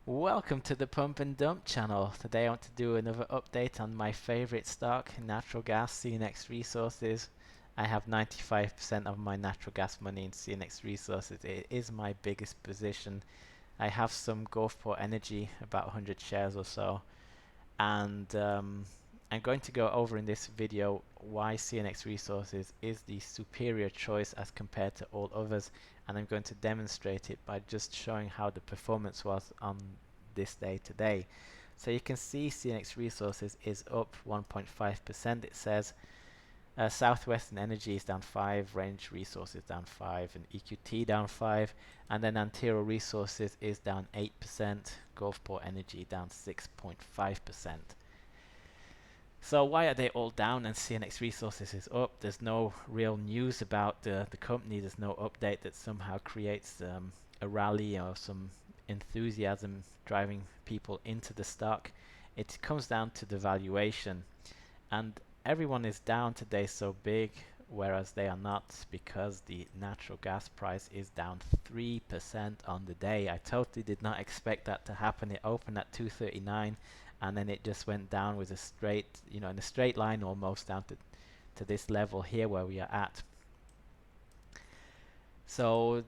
Welcome to the Pump and Dump channel. Today I want to do another update on my favorite stock, natural gas, CNX Resources. I have 95% of my natural gas money in CNX Resources. It is my biggest position. I have some Gulfport Energy, about 100 shares or so, and I'm going to go over in this video why CNX Resources is the superior choice as compared to all others, and I'm going to demonstrate it by just showing how the performance was on this day today. So you can see CNX Resources is up 1.5%. It says Southwestern Energy is down 5, Range Resources down 5, and EQT down 5, and then Antero Resources is down 8%, Gulfport Energy down 6.5%. So why are they all down and CNX Resources is up? There's no real news about the company. There's no update that somehow creates a rally or some enthusiasm driving people into the stock. It comes down to the valuation, and everyone is down today so big, whereas they are not, because the natural gas price is down 3% on the day. I totally did not expect that to happen. It opened at 239 and then it just went down with a straight, in a straight line almost down to this level here where we are at. So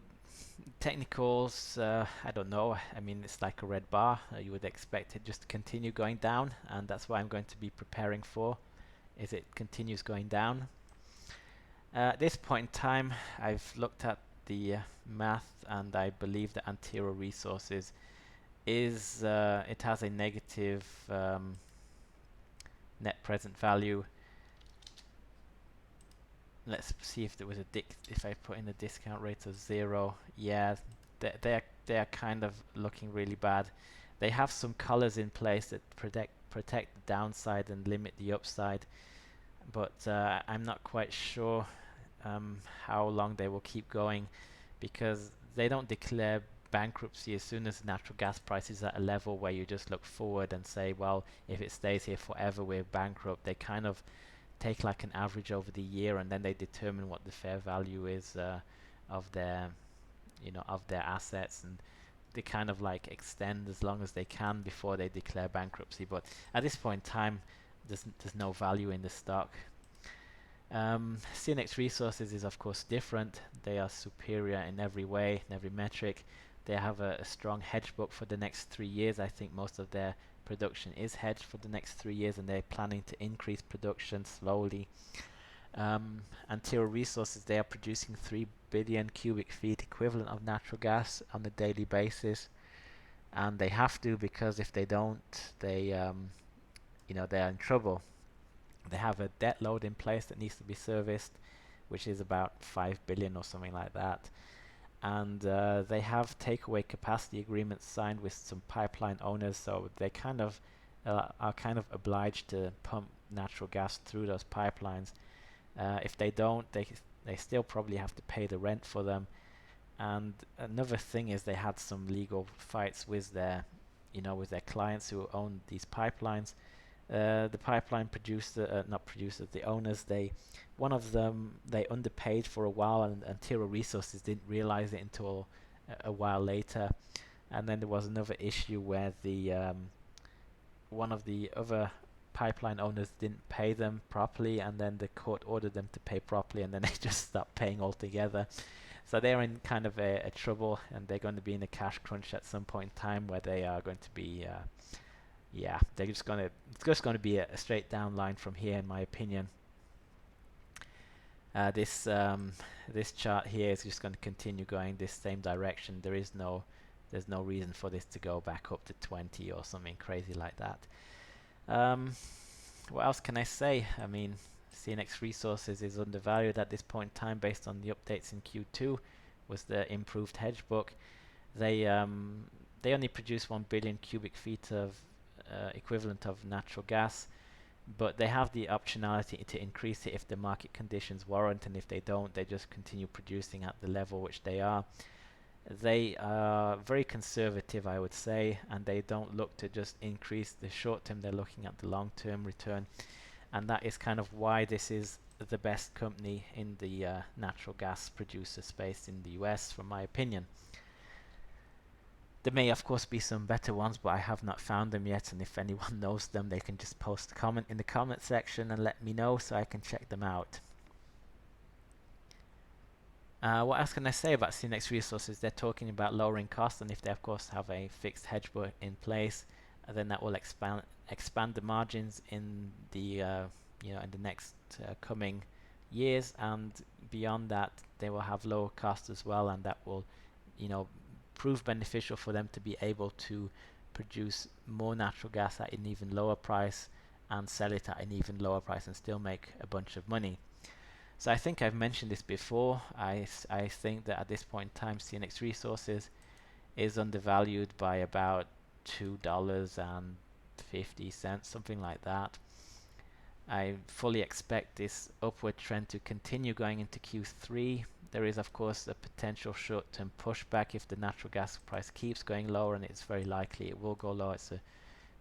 technicals, I don't know. I mean, it's like a red bar. You would expect it just to continue going down, and that's what I'm going to be preparing for, is it continues going down. At this point in time, I've looked at the math, and I believe that Antero Resources is it has a negative net present value. Let's see if there was if I put in a discount rate of 0. Yeah, they are kind of looking really bad. They have some colors in place that protect the downside and limit the upside, but I'm not quite sure how long they will keep going, because they don't declare bankruptcy as soon as the natural gas price is at a level where you just look forward and say, well, if it stays here forever, we're bankrupt. They kind of take like an average over the year, and then they determine what the fair value is of their assets, and they kind of like extend as long as they can before they declare bankruptcy. But at this point in time, there's no value in the stock. CNX Resources is of course different. They are superior in every way, in every metric. They have a strong hedge book for the next 3 years. I think most of their production is hedged for the next 3 years, and they're planning to increase production slowly. Antero Resources, they are producing 3 billion cubic feet equivalent of natural gas on a daily basis, and they have to, because if they don't, they they're in trouble. They have a debt load in place that needs to be serviced, which is about 5 billion or something like that. And they have takeaway capacity agreements signed with some pipeline owners, so they kind of are kind of obliged to pump natural gas through those pipelines. If they don't, they still probably have to pay the rent for them. And another thing is they had some legal fights with their clients who own these pipelines. The pipeline producer, not producers, the owners, one of them, they underpaid for a while, and Antero Resources didn't realize it until a while later. And then there was another issue where one of the other pipeline owners didn't pay them properly, and then the court ordered them to pay properly, and then they just stopped paying altogether. So they're in kind of a trouble, and they're going to be in a cash crunch at some point in time, where they are going to be it's just gonna be a straight down line from here, in my opinion. This chart here is just going to continue going this same direction. There's no reason for this to go back up to 20 or something crazy like that. What else can I say? I mean, CNX Resources is undervalued at this point in time based on the updates in Q2 with the improved hedge book. They only produce 1 billion cubic feet of equivalent of natural gas, but they have the optionality to increase it if the market conditions warrant, and if they don't, they just continue producing at the level which they are. They are very conservative, I would say, and they don't look to just increase the short term. They're looking at the long term return, and that is kind of why this is the best company in the natural gas producer space in the US, from my opinion. There may of course be some better ones, but I have not found them yet, and if anyone knows them, they can just post a comment in the comment section and let me know so I can check them out. What else can I say about CNX Resources? They're talking about lowering costs, and if they of course have a fixed hedge book in place, then that will expand the margins in the in the next coming years, and beyond that they will have lower costs as well, and that will prove beneficial for them to be able to produce more natural gas at an even lower price and sell it at an even lower price and still make a bunch of money. So I think I've mentioned this before. I think that at this point in time CNX Resources is undervalued by about $2.50, something like that. I fully expect this upward trend to continue going into Q3. There is of course a potential short-term pushback if the natural gas price keeps going lower, and it's very likely it will go lower.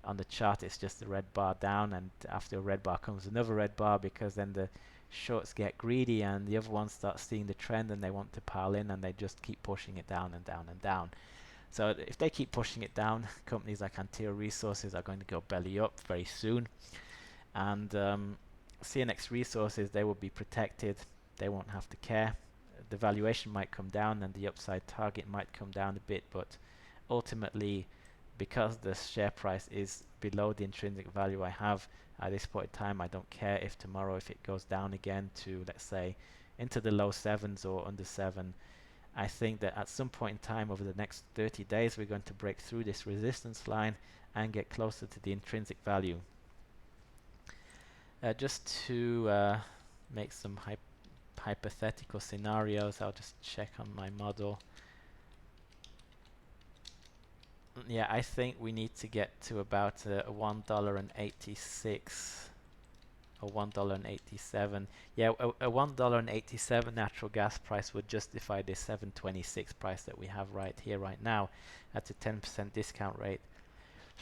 On the chart it's just a red bar down, and after a red bar comes another red bar, because then the shorts get greedy and the other ones start seeing the trend and they want to pile in, and they just keep pushing it down and down and down. So if they keep pushing it down, companies like Antero Resources are going to go belly up very soon, and CNX Resources, they will be protected. They won't have to care. The valuation might come down and the upside target might come down a bit, but ultimately, because the share price is below the intrinsic value I have at this point in time, I don't care if tomorrow, if it goes down again to, let's say, into the low 7s or under 7. I think that at some point in time over the next 30 days we're going to break through this resistance line and get closer to the intrinsic value. Just to make some hypothetical scenarios, I'll just check on my model. Yeah, I think we need to get to about $1.86 or $1.87. Yeah, a $1.87 natural gas price would justify this 726 price that we have right here, right now, at a 10% discount rate.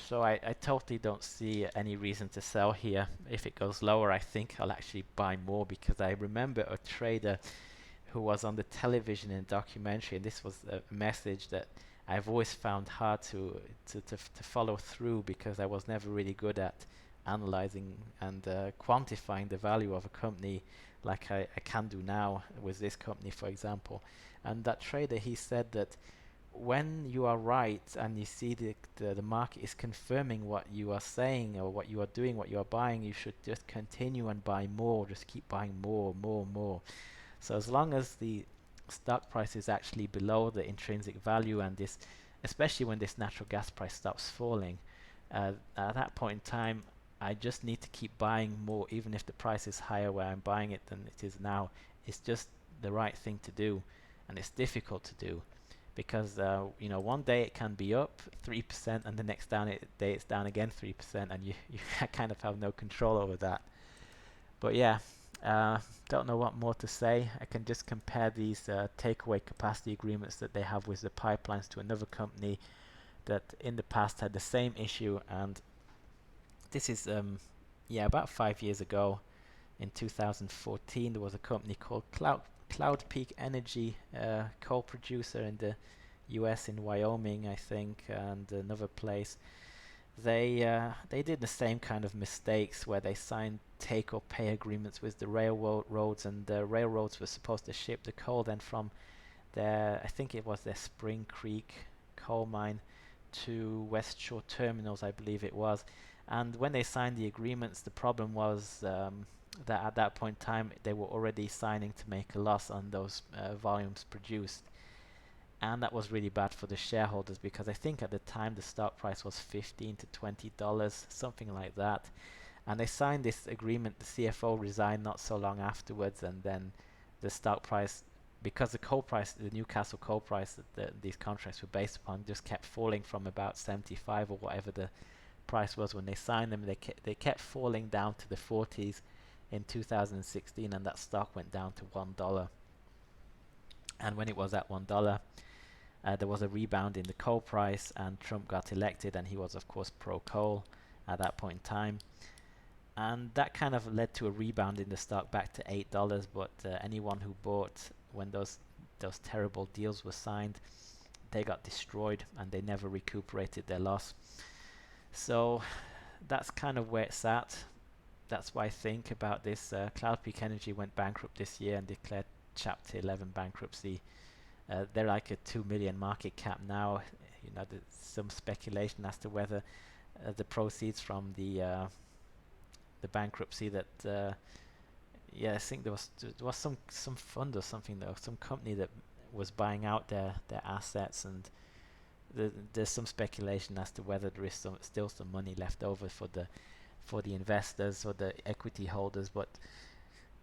So I totally don't see any reason to sell here. If it goes lower, I think I'll actually buy more, because I remember a trader who was on the television in a documentary, and this was a message that I've always found hard to follow through, because I was never really good at analyzing and quantifying the value of a company like I can do now with this company, for example. And that trader, he said that when you are right and you see the market is confirming what you are saying or what you are doing, what you are buying, you should just continue and buy more, just keep buying more. So as long as the stock price is actually below the intrinsic value, and this, especially when this natural gas price stops falling, at that point in time I just need to keep buying more, even if the price is higher where I'm buying it than it is now. It's just the right thing to do, and it's difficult to do, because one day it can be up 3% and the next day it's down again 3%, and you kind of have no control over that. But yeah, don't know what more to say. I can just compare these takeaway capacity agreements that they have with the pipelines to another company that in the past had the same issue, and this is about 5 years ago. In 2014 there was a company called Cloud Peak Energy, coal producer in the US, in Wyoming I think, and another place. They did the same kind of mistakes where they signed take or pay agreements with the railroads, and the railroads were supposed to ship the coal then from their, I think it was their Spring Creek coal mine, to West Shore terminals, I believe it was. And when they signed the agreements, the problem was that at that point in time they were already signing to make a loss on those volumes produced, and that was really bad for the shareholders, because I think at the time the stock price was $15 to $20, something like that. And they signed this agreement. The CFO resigned not so long afterwards, and then the stock price, because the coal price, the Newcastle coal price that these contracts were based upon, just kept falling from about 75 or whatever the price was when they signed them. They kept falling down to the 40s in 2016, and that stock went down to $1. And when it was at $1, there was a rebound in the coal price, and Trump got elected, and he was of course pro-coal at that point in time, and that kind of led to a rebound in the stock back to $8. But anyone who bought when those terrible deals were signed, they got destroyed and they never recuperated their loss. So that's kind of where it's at. That's what I think about this. Cloudpeak Energy went bankrupt this year and declared Chapter 11 bankruptcy. They're like a 2 million market cap now. You know, there's some speculation as to whether the proceeds from the bankruptcy that yeah, I think there was some fund or something, though, some company that was buying out their assets, and there's some speculation as to whether there is still some money left over for the investors or the equity holders. But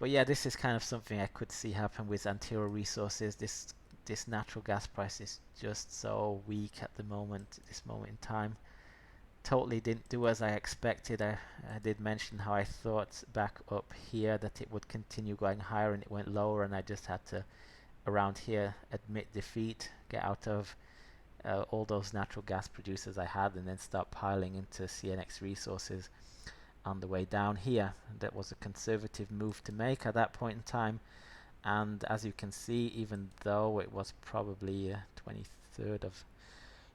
yeah, this is kind of something I could see happen with Antero Resources. This natural gas price is just so weak at the moment, this moment in time. Totally didn't do as I expected. I did mention how I thought back up here that it would continue going higher, and it went lower, and I just had to, around here, admit defeat, get out of all those natural gas producers I had, and then start piling into CNX Resources on the way down here. That was a conservative move to make at that point in time, and as you can see, even though it was probably 23rd of,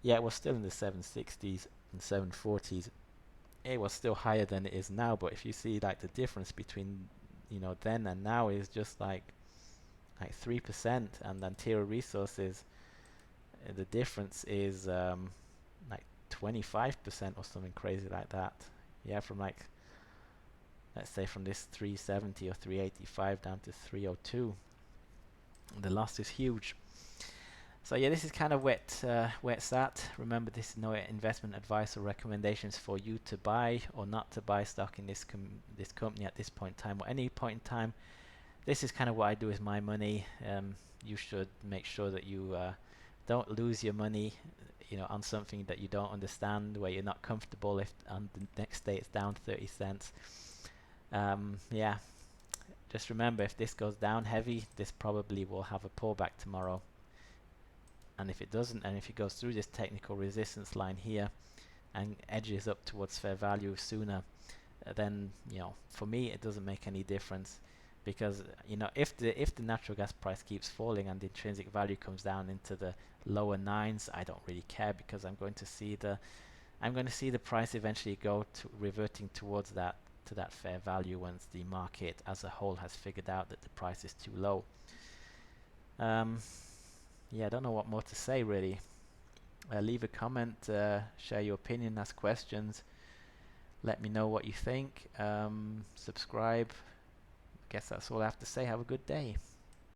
yeah, it was still in the 760s and 740s, it was still higher than it is now. But if you see, like, the difference between, you know, then and now is just like 3%, and Antero Resources, the difference is like 25% or something crazy like that. Yeah, from like, let's say from this 370 or 385 down to 302. The loss is huge. So yeah, this is kind of where it's at. Remember, this is no investment advice or recommendations for you to buy or not to buy stock in this company at this point in time or any point in time. This is kind of what I do with my money. You should make sure that you don't lose your money, you know, on something that you don't understand, where you're not comfortable if on the next day it's down 30 cents. Yeah, just remember, if this goes down heavy, this probably will have a pullback tomorrow. And if it doesn't, and if it goes through this technical resistance line here and edges up towards fair value sooner, then, you know, for me it doesn't make any difference, because, you know, if the natural gas price keeps falling and the intrinsic value comes down into the lower nines, I don't really care, because I'm going to see the price eventually go to reverting towards that fair value once the market as a whole has figured out that the price is too low. Yeah, I don't know what more to say, really. Leave a comment, share your opinion, ask questions, let me know what you think, subscribe. I guess that's all I have to say. Have a good day.